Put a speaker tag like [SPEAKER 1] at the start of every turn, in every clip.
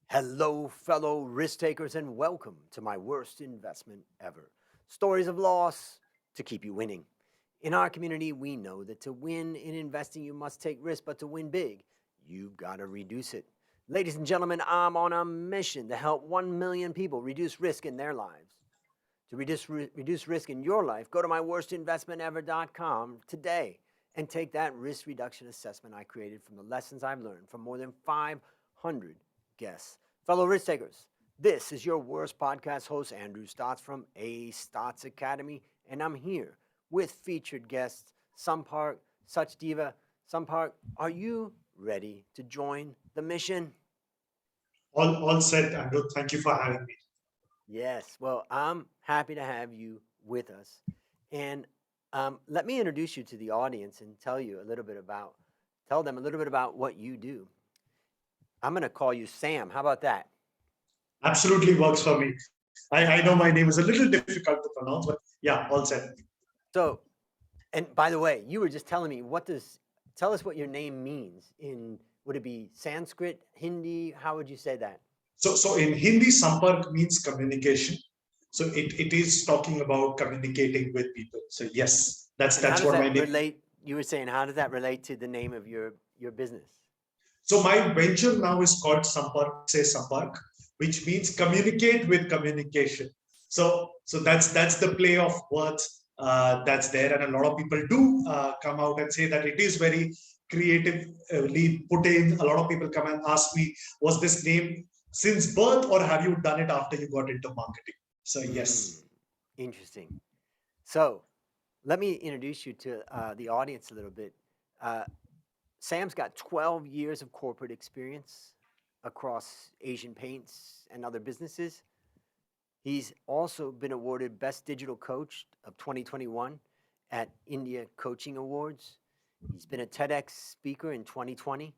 [SPEAKER 1] Hello, fellow risk takers, and welcome to my worst investment ever. Stories of loss to keep you winning. In our community, we know that to win in investing, you must take risk, but to win big, you've got to reduce it. Ladies and gentlemen, I'm on a mission to help 1 million people reduce risk in their lives. To reduce risk in your life, go to myworstinvestmentever.com today and take that risk reduction assessment I created from the lessons I've learned from more than 500 guests. Fellow risk takers, this is your worst podcast host, Andrew Stotz from A Stotz Academy, and I'm here with featured guests, Sampark Sachdeva. Sampark, are you ready to join the mission?
[SPEAKER 2] All set, Andrew. Thank you for having me.
[SPEAKER 1] Yes, well, I'm happy to have you with us. And let me introduce you to the audience and tell them a little bit about what you do. I'm going to call you Sam. How about that?
[SPEAKER 2] Absolutely works for me. I know my name is a little difficult to pronounce, but yeah, all set.
[SPEAKER 1] So, and by the way, you were just telling me tell us what your name means would it be Sanskrit, Hindi? How would you say that?
[SPEAKER 2] So in Hindi, Sampark means communication. So it is talking about communicating with people. So yes, that's
[SPEAKER 1] And how
[SPEAKER 2] that's
[SPEAKER 1] does
[SPEAKER 2] what my
[SPEAKER 1] that
[SPEAKER 2] name.
[SPEAKER 1] relate? You were saying, how does that relate to the name of your business?
[SPEAKER 2] So my venture now is called Sampark, which means communicate with communication. So that's the play of words that's there, and a lot of people do come out and say that it is very creatively put in. A lot of people come and ask me, was this name since birth, or have you done it after you got into marketing? So
[SPEAKER 1] Mm,
[SPEAKER 2] yes.
[SPEAKER 1] interesting. So, let me introduce you to the audience a little bit. Uh, Sam's got 12 years of corporate experience across Asian Paints and other businesses. He's also been awarded Best Digital Coach of 2021 at India Coaching Awards. He's been a TEDx speaker in 2020.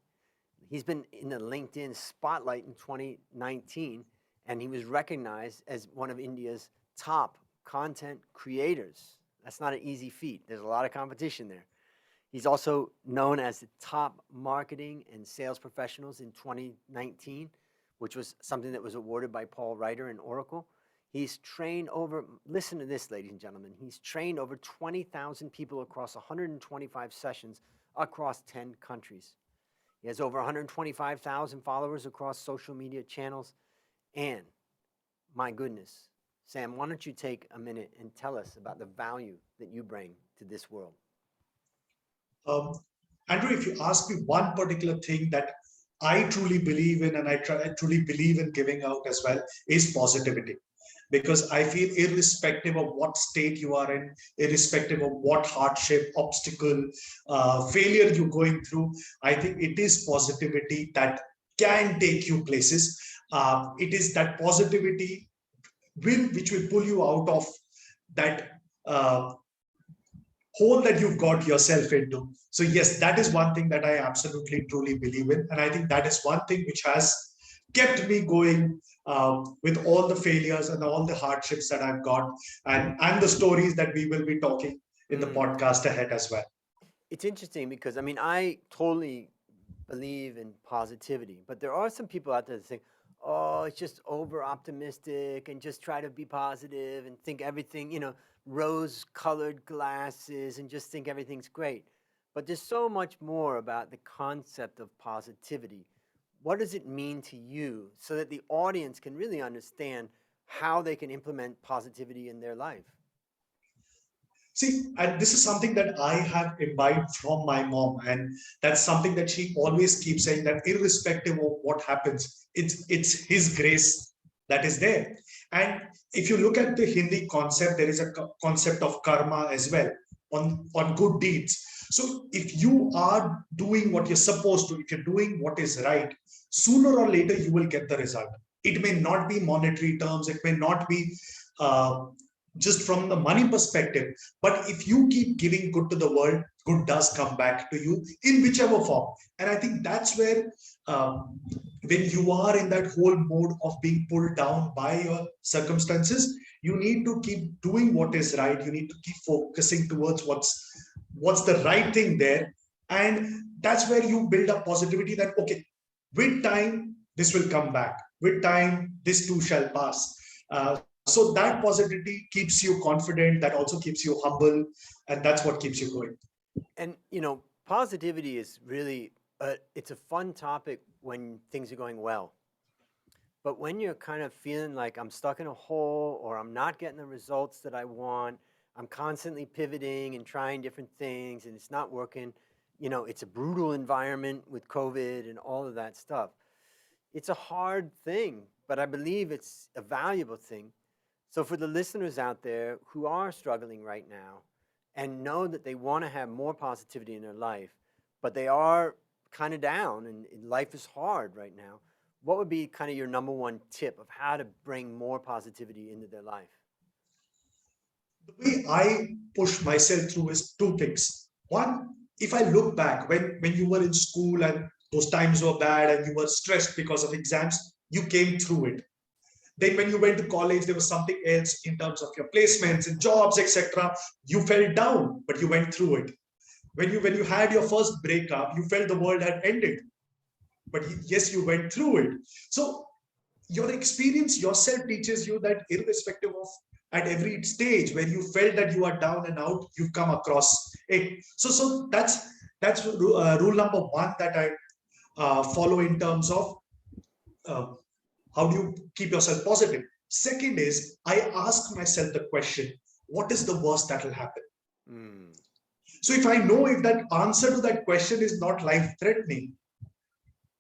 [SPEAKER 1] He's been in the LinkedIn spotlight in 2019, and he was recognized as one of India's top content creators. That's not an easy feat. There's a lot of competition there. He's also known as the top marketing and sales professionals in 2019, which was something that was awarded by Paul Reiter and Oracle. He's trained over, listen to this, ladies and gentlemen, he's trained over 20,000 people across 125 sessions across 10 countries. He has over 125,000 followers across social media channels. And my goodness, Sam, why don't you take a minute and tell us about the value that you bring to this world?
[SPEAKER 2] Um, Andrew, if you ask me one particular thing that I truly believe in, and I truly believe in giving out as well, is positivity. Because I feel, irrespective of what state you are in, irrespective of what hardship, obstacle, failure you're going through, I think it is positivity that can take you places. It is that positivity which will pull you out of that uh, hole that you've got yourself into. So yes, that is one thing that I absolutely truly believe in, and I think that is one thing which has kept me going with all the failures and all the hardships that I've got, and the stories that we will be talking in the
[SPEAKER 1] Mm.
[SPEAKER 2] podcast ahead as well.
[SPEAKER 1] It's interesting because I totally believe in positivity, but there are some people out there that think, "Oh, it's just over optimistic and just try to be positive and think everything, rose-colored glasses and just think everything's great." But there's so much more about the concept of positivity. What does it mean to you so that the audience can really understand how they can implement positivity in their life?
[SPEAKER 2] See, and this is something that I have imbibed from my mom, and that's something that she always keeps saying, that irrespective of what happens, it's His grace that is there. And if you look at the Hindi concept, there is a concept of karma as well, on good deeds. So if you are doing what you're supposed to, if you're doing what is right, sooner or later you will get the result. It may not be monetary terms, it may not be uh, just from the money perspective, but if you keep giving good to the world, good does come back to you in whichever form. And I think that's where, when you are in that whole mode of being pulled down by your circumstances, you need to keep doing what is right. You need to keep focusing towards what's the right thing there. And that's where you build up positivity that, okay, with time this will come back. with time, this too shall pass. So that positivity keeps you confident, that also keeps you humble, and that's what keeps you going.
[SPEAKER 1] And positivity is really it's a fun topic when things are going well. But when you're kind of feeling like I'm stuck in a hole or I'm not getting the results that I want, I'm constantly pivoting and trying different things and it's not working. It's a brutal environment with COVID and all of that stuff. It's a hard thing, but I believe it's a valuable thing. So for the listeners out there who are struggling right now and know that they want to have more positivity in their life, but they are kind of down and life is hard right now, what would be kind of your number one tip of how to bring more positivity into their life?
[SPEAKER 2] The way I push myself through is two things. One, if I look back when you were in school and those times were bad and you were stressed because of exams, you came through it. Then when you went to college, there was something else in terms of your placements and jobs, etc. You fell down, but you went through it. When you had your first breakup, you felt the world had ended, but yes, you went through it. So your experience yourself teaches you that irrespective of at every stage where you felt that you are down and out, you've come across it. So that's rule number one that I follow in terms of uh, how do you keep yourself positive. Second is I ask myself the question, what is the worst that will happen?
[SPEAKER 1] Mm.
[SPEAKER 2] So if I know if that answer to that question is not life threatening,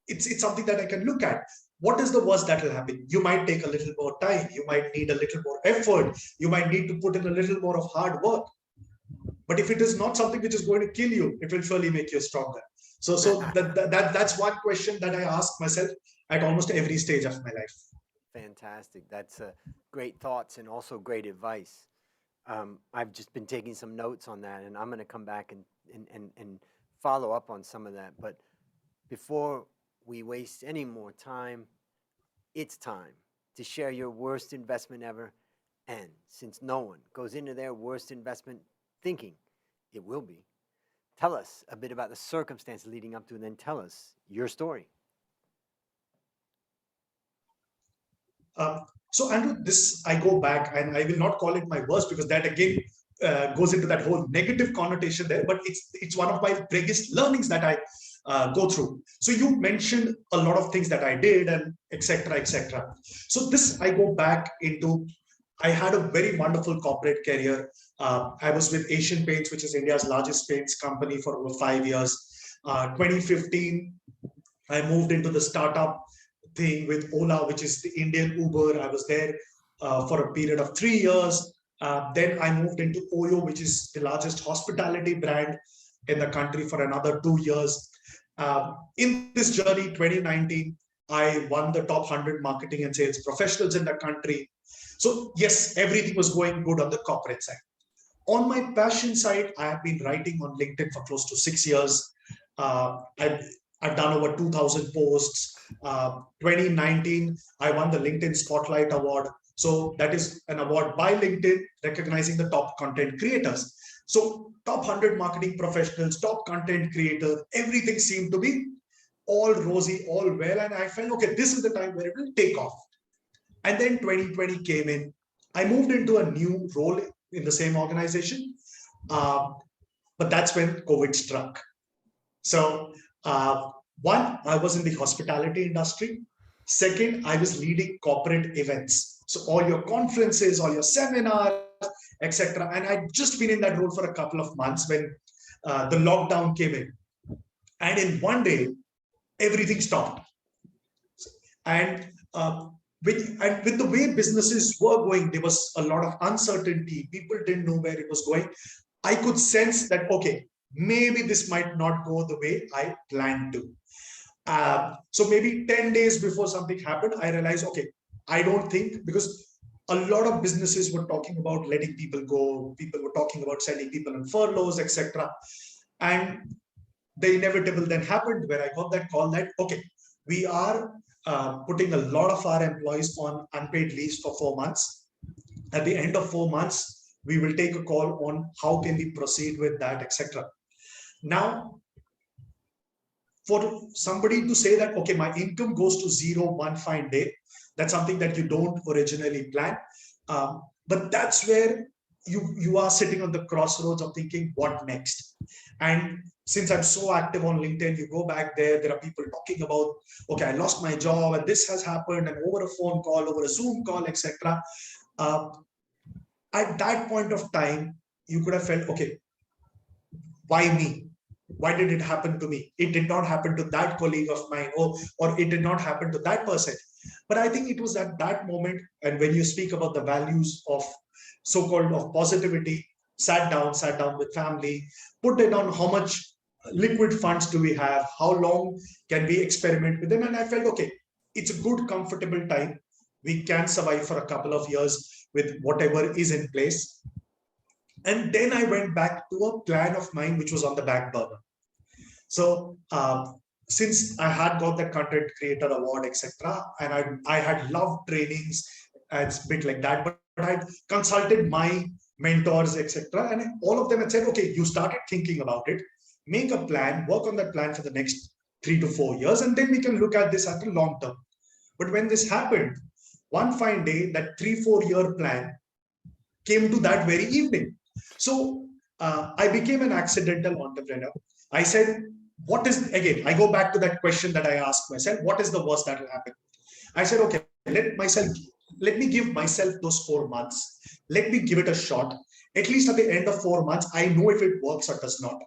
[SPEAKER 2] it's something that I can look at. What is the worst that will happen? You might take a little more time. You might need a little more effort. You might need to put in a little more of hard work. But if it is not something which is going to kill you, it will surely make you stronger. So that's one question that I ask myself at almost every stage of my life.
[SPEAKER 1] Fantastic. That's great thoughts and also great advice. I've just been taking some notes on that, and I'm going to come back and follow up on some of that. But before we waste any more time, it's time to share your worst investment ever. And since no one goes into their worst investment thinking it will be, tell us a bit about the circumstance leading up to, and then tell us your story.
[SPEAKER 2] Uh, so Andrew, this I go back and I will not call it my worst because that again goes into that whole negative connotation there. But it's one of my biggest learnings that I go through. So you mentioned a lot of things that I did and etc. etc. So this I go back into. I had a very wonderful corporate career. I was with Asian Paints, which is India's largest paints company, for over 5 years. 2015, I moved into the startup thing with Ola, which is the Indian Uber. I was there for a period of 3 years. Then I moved into Oyo, which is the largest hospitality brand in the country, for another 2 years. In this journey, 2019, I won the top 100 marketing and sales professionals in the country. So yes, everything was going good on the corporate side. On my passion side, I have been writing on LinkedIn for close to 6 years. I've done over 2,000 posts. 2019, I won the LinkedIn Spotlight Award. So that is an award by LinkedIn recognizing the top content creators. So top 100 marketing professionals, top content creators, everything seemed to be all rosy, all well. And I felt, okay, this is the time where it will take off. And then 2020 came in. I moved into a new role in the same organization. But that's when COVID struck. So, one, I was in the hospitality industry. Second, I was leading corporate events. So, all your conferences, all your seminars, etc. And I'd just been in that role for a couple of months when the lockdown came in. And in one day, everything stopped. And with the way businesses were going, there was a lot of uncertainty. People didn't know where it was going. I could sense that, okay, maybe this might not go the way I planned to. So maybe 10 days before something happened, I realized, okay, I don't think, because a lot of businesses were talking about letting people go. People were talking about sending people on furloughs, etc. And the inevitable then happened where I got that call that, okay, we are putting a lot of our employees on unpaid leaves for 4 months. At the end of 4 months, we will take a call on how can we proceed with that, etc. Now, for somebody to say that, okay, my income goes to zero one fine day, That's something that you don't originally plan. But that's where you are sitting on the crossroads of thinking, what next? And since I'm so active on LinkedIn, you go back there, there are people talking about, okay, I lost my job and this has happened, and over a phone call, over a Zoom call, etc. Uh, at that point of time, you could have felt, okay, why me? Why did it happen to me? It did not happen to that colleague of mine, or it did not happen to that person. But I think it was at that moment, and when you speak about the values of so-called of positivity, sat down with family, put it on how much liquid funds do we have, how long can we experiment with them, and I felt, okay, it's a good, comfortable time. We can survive for a couple of years with whatever is in place. And then I went back to a plan of mine, which was on the back burner. So since I had got the content creator award, etc., and I had loved trainings and bit like that, but I consulted my mentors, etc., and all of them had said, okay, you started thinking about it, make a plan, work on that plan for the next 3 to 4 years, and then we can look at this at the long term. But when this happened, one fine day, that 3-4 year plan came to that very evening. So I became an accidental entrepreneur. I said, what is, again, I go back to that question that I asked myself, what is the worst that will happen? I said, okay, let me give myself those 4 months. Let me give it a shot. At least at the end of 4 months, I know if it works or does not.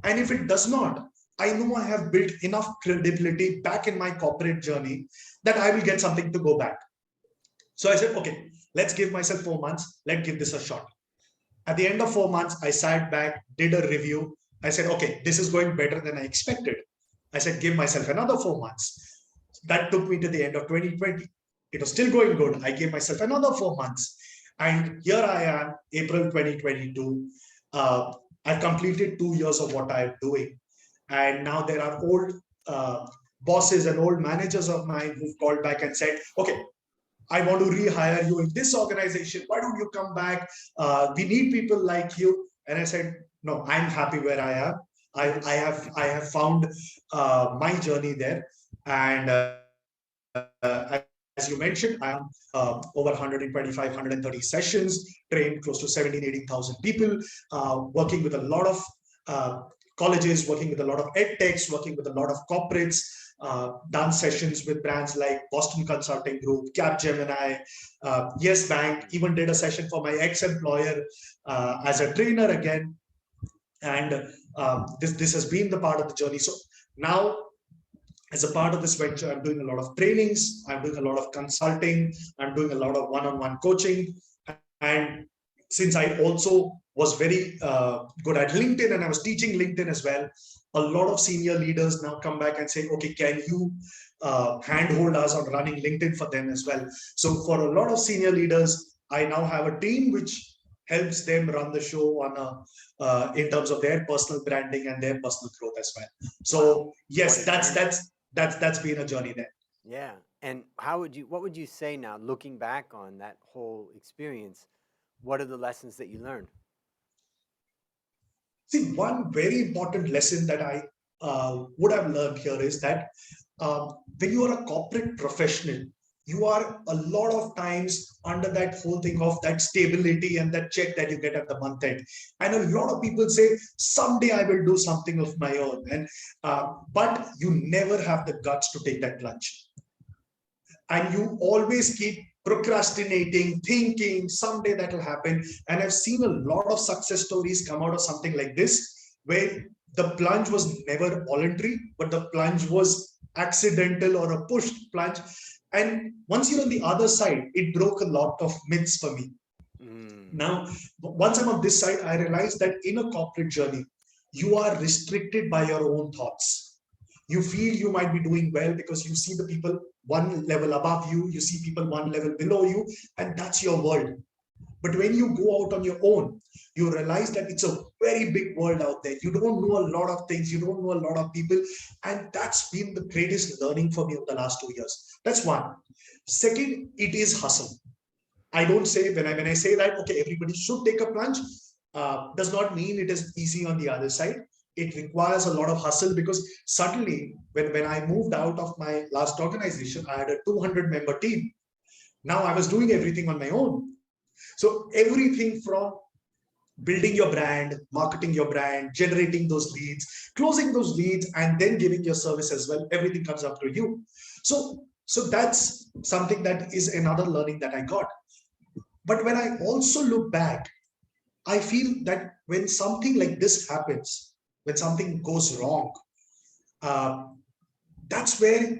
[SPEAKER 2] And if it does not, I know I have built enough credibility back in my corporate journey that I will get something to go back. So I said, okay, let's give myself 4 months. Let's give this a shot. At the end of 4 months, I sat back, did a review. I said, okay, this is going better than I expected. I said, give myself another 4 months. That took me to the end of 2020. It was still going good. I gave myself another 4 months. And here I am, April 2022. I've completed 2 years of what I'm doing. And now there are old bosses and old managers of mine who've called back and said, okay, I want to rehire you in this organization. Why don't you come back? We need people like you. And I said, no, I'm happy where I am. I have found my journey there. And as you mentioned, I am over 125, 130 sessions, trained close to 17, 18,000 people, working with a lot of colleges, working with a lot of ed techs, working with a lot of corporates, done sessions with brands like Boston Consulting Group, Capgemini, Yes Bank, even did a session for my ex-employer as a trainer again. And this has been the part of the journey. So now, as a part of this venture, I'm doing a lot of trainings, I'm doing a lot of consulting, I'm doing a lot of one-on-one coaching. And since I also was very good at LinkedIn and I was teaching LinkedIn as well, a lot of senior leaders now come back and say, okay, can you handhold us on running LinkedIn for them as well? So for a lot of senior leaders, I now have a team which helps them run the show on in terms of their personal branding and their personal growth as well. So wow. Yes, that's been a journey there.
[SPEAKER 1] Yeah. And what would you say now, looking back on that whole experience? What are the lessons that you learned?
[SPEAKER 2] See, one very important lesson that I would have learned here is that when you are a corporate professional, you are a lot of times under that whole thing of that stability and that check that you get at the month end. And a lot of people say, someday I will do something of my own. And but you never have the guts to take that plunge. And you always keep procrastinating, thinking someday that will happen. And I've seen a lot of success stories come out of something like this, where the plunge was never voluntary, but the plunge was accidental or a pushed plunge. And once you're on the other side, it broke a lot of myths for me. Now, once I'm on this side, I realized that in a corporate journey, you are restricted by your own thoughts. You feel you might be doing well because you see the people one level above you, you see people one level below you, and that's your world. But when you go out on your own, you realize that it's a very big world out there. You don't know a lot of things, you don't know a lot of people. And that's been the greatest learning for me over the last 2 years. That's one. Second, it is hustle. I don't say, when I say that, okay, everybody should take a plunge, does not mean it is easy on the other side. It requires a lot of hustle, because suddenly when I moved out of my last organization, I had a 200-member team. Now I was doing everything on my own. So everything from building your brand, marketing your brand, generating those leads, closing those leads, and then giving your service as well. Everything comes up to you. So that's something that is another learning that I got. But when I also look back, I feel that when something like this happens, when something goes wrong, uh, that's where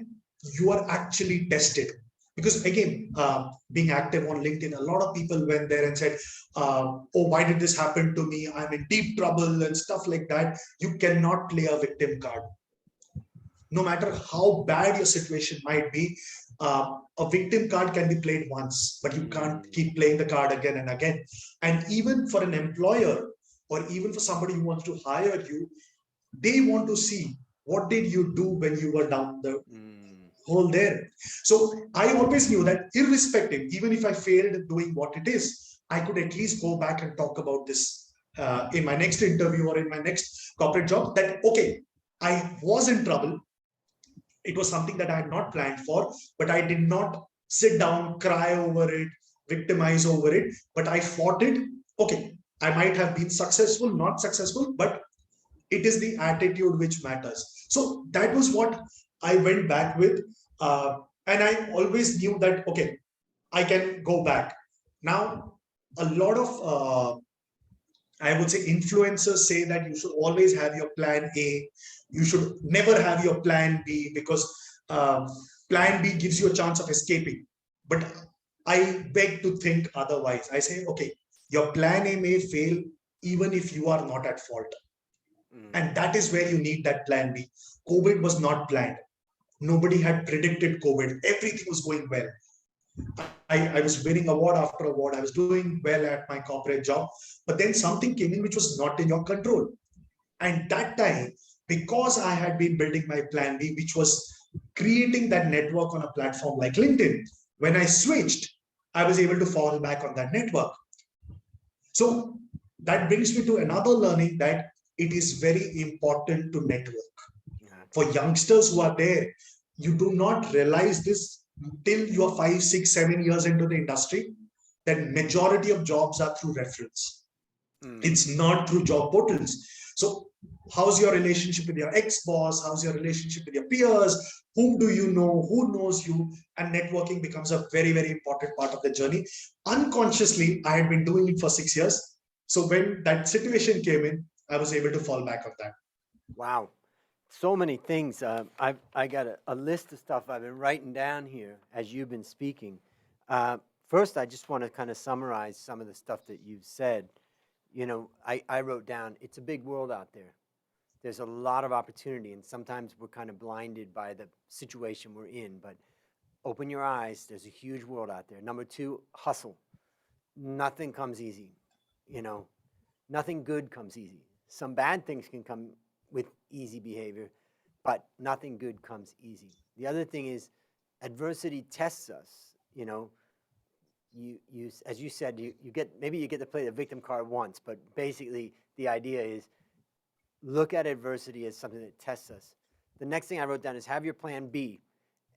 [SPEAKER 2] you are actually tested. Because again, being active on LinkedIn, a lot of people went there and said, oh, why did this happen to me? I'm in deep trouble and stuff like that. You cannot play a victim card. No matter how bad your situation might be, a victim card can be played once, but you can't keep playing the card again and again. And even for an employer, or even for somebody who wants to hire you, they want to see what did you do when you were down the hole there. So I always knew that irrespective, even if I failed doing what it is, I could at least go back and talk about this in my next interview or in my next corporate job. That okay, I was in trouble. It was something that I had not planned for, but I did not sit down, cry over it, victimize over it, but I fought it. Okay, I might have been successful, not successful, but it is the attitude which matters. So that was what I went back with. And I always knew that, okay, I can go back. Now, a lot of, I would say, influencers say that you should always have your plan A. You should never have your plan B because uh, plan B gives you a chance of escaping. But I beg to think otherwise. I say, okay, your plan A may fail even if you are not at fault. And that is where you need that plan B. COVID was not planned. Nobody had predicted COVID. Everything was going well. I was winning award after award. I was doing well at my corporate job. But then something came in which was not in your control. And that time, because I had been building my plan B, which was creating that network on a platform like LinkedIn, when I switched, I was able to fall back on that network. So that brings me to another learning that it is very important to network. For youngsters who are there, you do not realize this till you are 5, 6, 7 years into the industry, that majority of jobs are through reference. It's not through job portals. So how's your relationship with your ex-boss? How's your relationship with your peers? Whom do you know? Who knows you? And networking becomes a very, very important part of the journey. Unconsciously, I had been doing it for 6 years. So when that situation came in, I was able to fall back on that.
[SPEAKER 1] Wow. So many things. I got a list of stuff I've been writing down here as you've been speaking. First, I just want to kind of summarize some of the stuff that you've said. You know, I wrote down, it's a big world out there. There's a lot of opportunity, and sometimes we're kind of blinded by the situation we're in, but open your eyes. There's a huge world out there. Number two, hustle. Nothing comes easy. You know, nothing good comes easy. Some bad things can come with easy behavior, but nothing good comes easy. The other thing is adversity tests us. You know, you as you said, you get, maybe you get to play the victim card once, but basically the idea is look at adversity as something that tests us. The next thing I wrote down is have your plan B.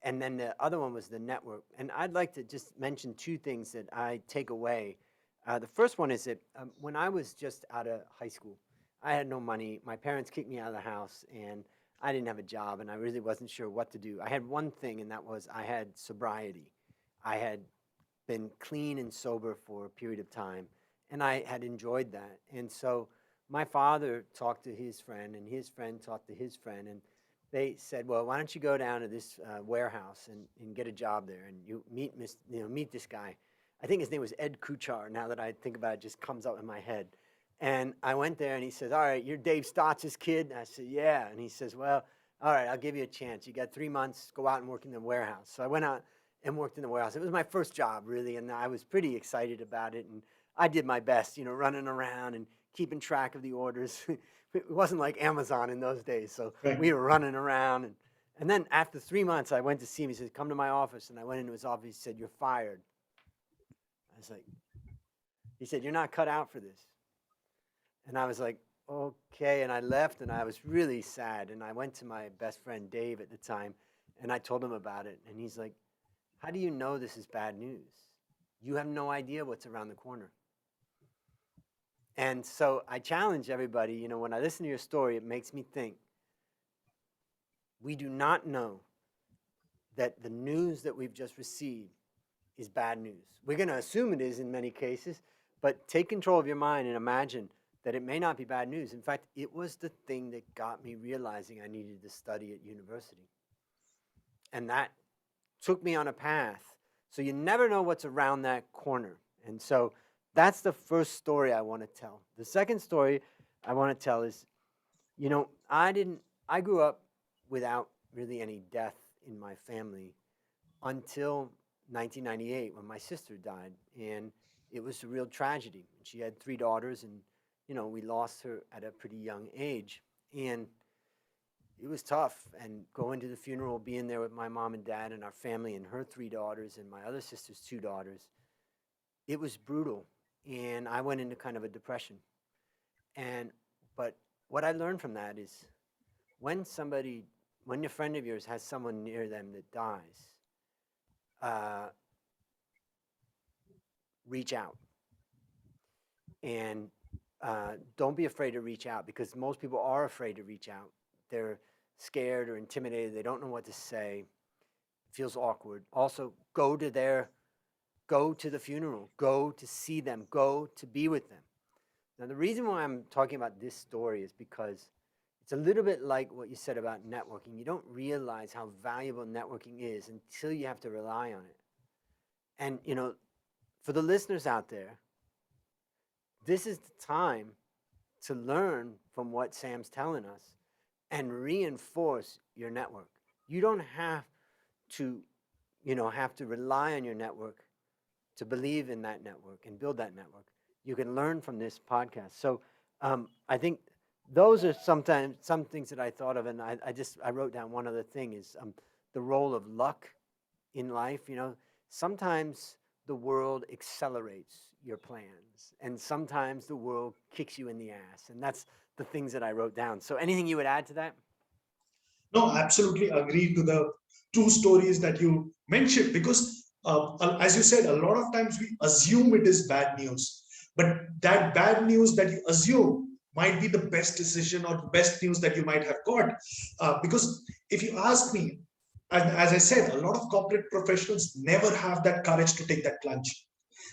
[SPEAKER 1] And then the other one was the network. And I'd like to just mention two things that I take away. The first one is that when I was just out of high school, I had no money. My parents kicked me out of the house, and I didn't have a job, and I really wasn't sure what to do. I had one thing, and that was I had sobriety. I had been clean and sober for a period of time, and I had enjoyed that. And so my father talked to his friend, and his friend talked to his friend, and they said, well, why don't you go down to this warehouse and get a job there, and you meet this guy. I think his name was Ed Kuchar. Now that I think about it, it just comes up in my head. And I went there, and he says, all right, you're Dave Stotz's kid? And I said, yeah. And he says, well, all right, I'll give you a chance. You got 3 months, go out and work in the warehouse. So I went out and worked in the warehouse. It was my first job, really, and I was pretty excited about it. And I did my best, running around and keeping track of the orders. It wasn't like Amazon in those days, so we were running around. And then after 3 months, I went to see him. He said, come to my office. And I went into his office. He said, you're fired. I was like, he said, you're not cut out for this. And I was like, okay. And I left, and I was really sad. And I went to my best friend, Dave, at the time, and I told him about it. And he's like, How do you know this is bad news? You have no idea what's around the corner. And so I challenge everybody, when I listen to your story, it makes me think we do not know that the news that we've just received is bad news. We're going to assume it is in many cases, but take control of your mind and imagine that it may not be bad news. In fact, it was the thing that got me realizing I needed to study at university. And that took me on a path. So you never know what's around that corner. And so that's the first story I want to tell. The second story I want to tell is, I grew up without really any death in my family until 1998 when my sister died. And it was a real tragedy. She had 3 daughters, and, we lost her at a pretty young age. And it was tough. And going to the funeral, being there with my mom and dad and our family and her 3 daughters and my other sister's 2 daughters, it was brutal. And I went into kind of a depression. But what I learned from that is when a friend of yours has someone near them that dies, reach out. And don't be afraid to reach out, because most people are afraid to reach out. They're scared or intimidated. They don't know what to say. It feels awkward. Also, go to the funeral. Go to see them. Go to be with them. Now, the reason why I'm talking about this story is because it's a little bit like what you said about networking. You don't realize how valuable networking is until you have to rely on it. And, for the listeners out there, this is the time to learn from what Sam's telling us and reinforce your network. You don't have to, rely on your network to believe in that network and build that network. You can learn from this podcast. So I think those are some things that I thought of, and I wrote down one other thing is the role of luck in life. Sometimes the world accelerates your plans, and sometimes the world kicks you in the ass, and that's the things that I wrote down. So anything you would add to that?
[SPEAKER 2] No, absolutely agree to the 2 stories that you mentioned, because as you said, a lot of times we assume it is bad news, but that bad news that you assume might be the best decision or the best news that you might have got. Because if you ask me, and as I said, a lot of corporate professionals never have that courage to take that plunge.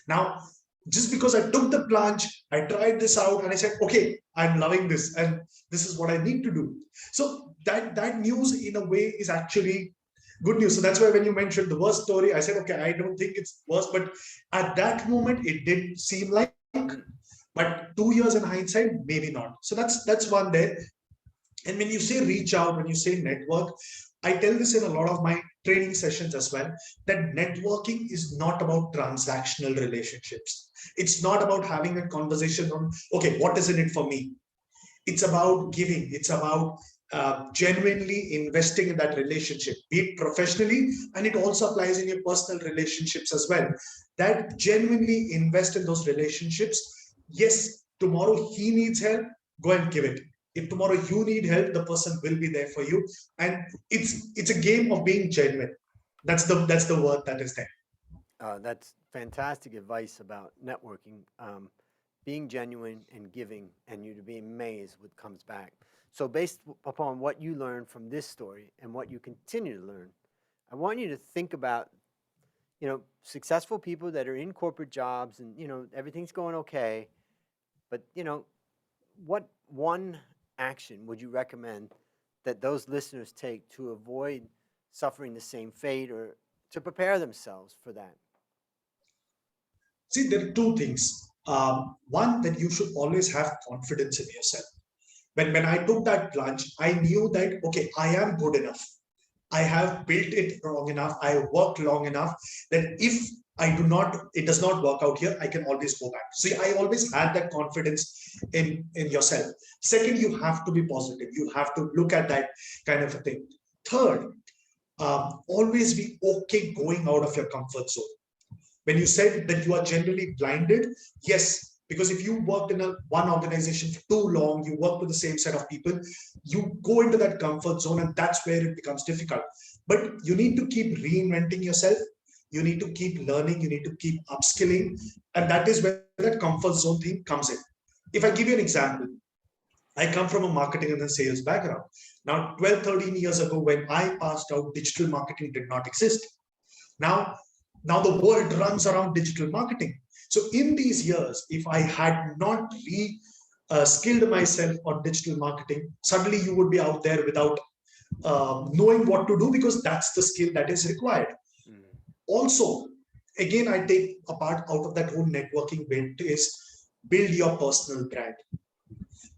[SPEAKER 2] Now, just because I took the plunge, I tried this out and I said, okay, I'm loving this and this is what I need to do. So that news in a way is actually good news. So that's why when you mentioned the worst story, I said, okay, I don't think it's worse, but at that moment it did seem like, but 2 years in hindsight, maybe not. So that's one there. And when you say reach out, when you say network, I tell this in a lot of my training sessions as well, that networking is not about transactional relationships. It's not about having a conversation on, okay, what is in it for me? It's about giving. It's about genuinely investing in that relationship, be it professionally, and it also applies in your personal relationships as well. That genuinely invest in those relationships. Yes, tomorrow he needs help, go and give it. If tomorrow you need help, the person will be there for you. And it's a game of being genuine. That's the word that is there.
[SPEAKER 1] That's fantastic advice about networking, being genuine and giving, and you to be amazed what comes back. So, based upon what you learned from this story and what you continue to learn, I want you to think about, successful people that are in corporate jobs and, everything's going okay. But, what one action would you recommend that those listeners take to avoid suffering the same fate or to prepare themselves for that?
[SPEAKER 2] See, there are 2 things. One, that you should always have confidence in yourself. When I took that plunge, I knew that, okay, I am good enough. I have built it long enough. I worked long enough that if it does not work out here, I can always go back. See, I always had that confidence in yourself. Second, you have to be positive. You have to look at that kind of a thing. Third, always be okay going out of your comfort zone. When you said that you are generally blinded, yes, because if you worked in one organization for too long, you work with the same set of people, you go into that comfort zone, and that's where it becomes difficult. But you need to keep reinventing yourself. You need to keep learning. You need to keep upskilling. And that is where that comfort zone thing comes in. If I give you an example, I come from a marketing and a sales background. Now, 12, 13 years ago, when I passed out, digital marketing did not exist. Now, now the world runs around digital marketing. So in these years, if I had not skilled myself on digital marketing, suddenly you would be out there without knowing what to do, because that's the skill that is required. Also, again, I take a part out of that whole networking bit is build your personal brand,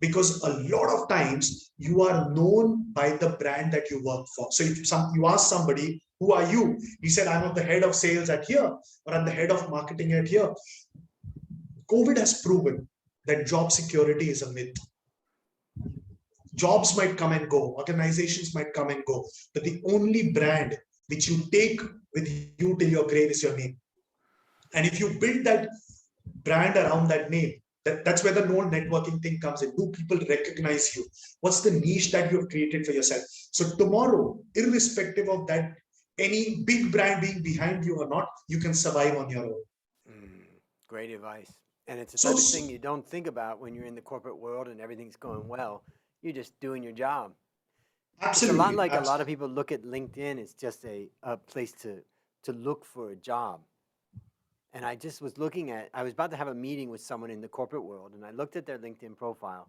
[SPEAKER 2] because a lot of times you are known by the brand that you work for. So if you ask somebody, who are you? He said, I'm the head of sales at here, or I'm the head of marketing at here. COVID has proven that job security is a myth. Jobs might come and go, organizations might come and go, but the only brand which you take with you till your grave is your name. And if you build that brand around that name, that's where the known networking thing comes in. Do people recognize you? What's the niche that you've created for yourself? So tomorrow, irrespective of that, any big brand being behind you or not, you can survive on your own.
[SPEAKER 1] Great advice. And it's the type of thing you don't think about when you're in the corporate world and everything's going well. You're just doing your job.
[SPEAKER 2] Absolutely.
[SPEAKER 1] It's a lot like a lot of people look at LinkedIn. It's just a place to look for a job. And I just was I was about to have a meeting with someone in the corporate world, and I looked at their LinkedIn profile,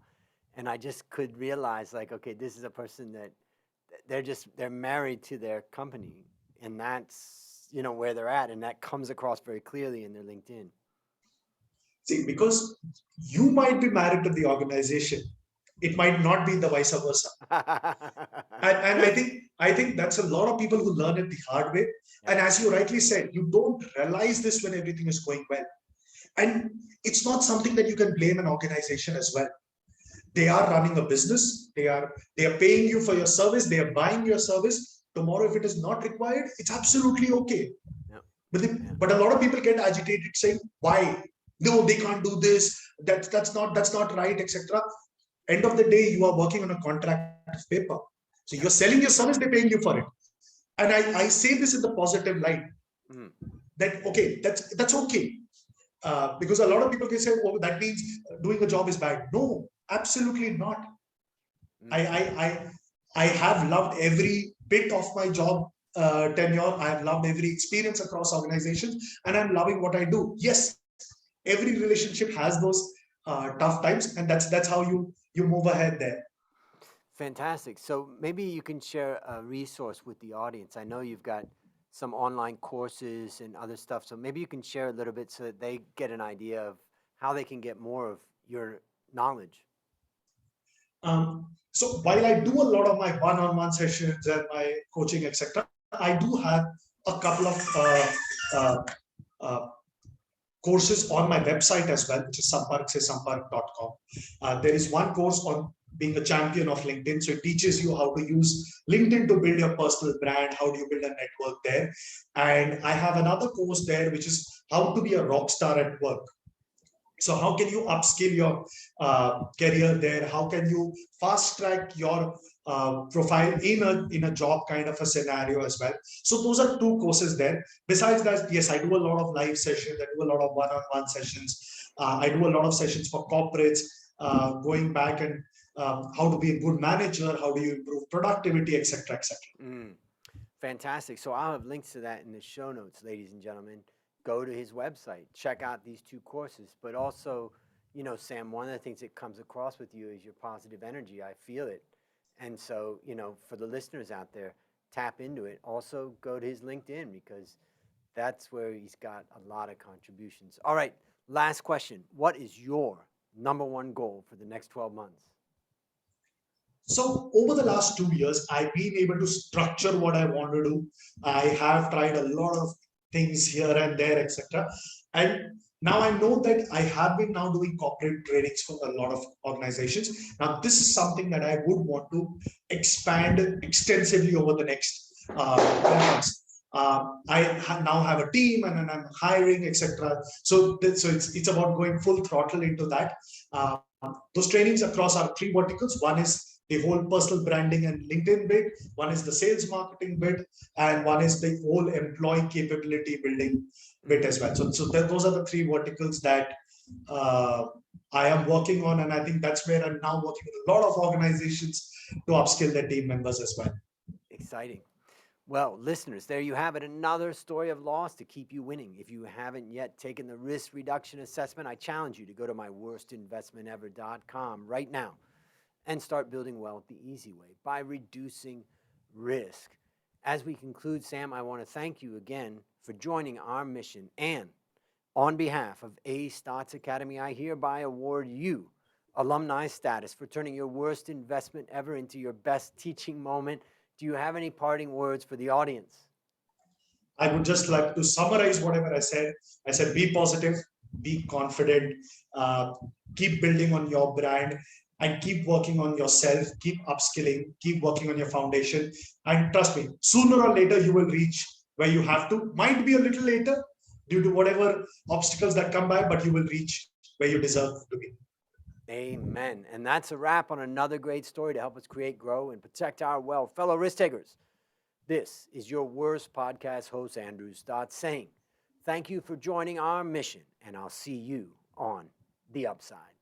[SPEAKER 1] and I just could realize, like, okay, this is a person that they're married to their company, and that's, where they're at, and that comes across very clearly in their LinkedIn.
[SPEAKER 2] See, because you might be married to the organization, it might not be the vice versa. and I think that's a lot of people who learn it the hard way. Yeah. And as you rightly said, you don't realize this when everything is going well. And it's not something that you can blame an organization as well. They are running a business. They are paying you for your service. They are buying your service. Tomorrow, if it is not required, it's absolutely okay. Yeah. But a lot of people get agitated saying, why? No, they can't do this. That's not right, etc. End of the day, you are working on a contract of paper. So you're selling your service, they're paying you for it. And I say this in the positive light, that, okay, that's okay. Because a lot of people can say, oh, that means doing a job is bad. No, absolutely not. I have loved every bit of my job tenure. I have loved every experience across organizations, and I'm loving what I do. Yes, every relationship has those tough times, and that's how you move ahead there.
[SPEAKER 1] Fantastic. So maybe you can share a resource with the audience. I know you've got some online courses and other stuff, so maybe you can share a little bit so that they get an idea of how they can get more of your knowledge.
[SPEAKER 2] So while I do a lot of my one-on-one sessions and my coaching, etc., I do have a couple of courses on my website as well, which is sampark.com. There is one course on being a champion of LinkedIn. So it teaches you how to use LinkedIn to build your personal brand, how do you build a network there. And I have another course there, which is how to be a rock star at work. So how can you upskill your career there? How can you fast track your profile in a job kind of a scenario as well? So those are two courses there. Besides that, yes, I do a lot of live sessions. I do a lot of one-on-one sessions. I do a lot of sessions for corporates, going back and how to be a good manager, how do you improve productivity, etc., etc.
[SPEAKER 1] Fantastic. So I'll have links to that in the show notes, ladies and gentlemen. Go to his website, check out these two courses, but also, Sam, one of the things that comes across with you is your positive energy. I feel it. And so, for the listeners out there, tap into it. Also go to his LinkedIn, because that's where he's got a lot of contributions. All right. Last question. What is your number one goal for the next 12 months?
[SPEAKER 2] So over the last 2 years, I've been able to structure what I want to do. I have tried a lot of things here and there, etc. And now I know that I have been now doing corporate trainings for a lot of organizations. Now, this is something that I would want to expand extensively over the next 12 months. I now have a team, and I'm hiring, etc. So it's about going full throttle into that. Those trainings across our three verticals. One is the whole personal branding and LinkedIn bit, one is the sales marketing bit, and one is the whole employee capability building bit as well. So those are the three verticals that I am working on, and I think that's where I'm now working with a lot of organizations to upskill their team members as well.
[SPEAKER 1] Exciting. Well, listeners, there you have it. Another story of loss to keep you winning. If you haven't yet taken the risk reduction assessment, I challenge you to go to myworstinvestmentever.com right now and start building wealth the easy way by reducing risk. As we conclude, Sam, I want to thank you again for joining our mission. And on behalf of A Stotz Academy, I hereby award you alumni status for turning your worst investment ever into your best teaching moment. Do you have any parting words for the audience?
[SPEAKER 2] I would just like to summarize whatever I said. I said, be positive, be confident, keep building on your brand, and keep working on yourself, keep upskilling, keep working on your foundation. And trust me, sooner or later, you will reach where you have to. Might be a little later due to whatever obstacles that come by, but you will reach where you deserve to be.
[SPEAKER 1] Amen. And that's a wrap on another great story to help us create, grow, and protect our wealth. Fellow risk takers, this is your worst podcast host, Andrew Stotz, saying thank you for joining our mission, and I'll see you on the upside.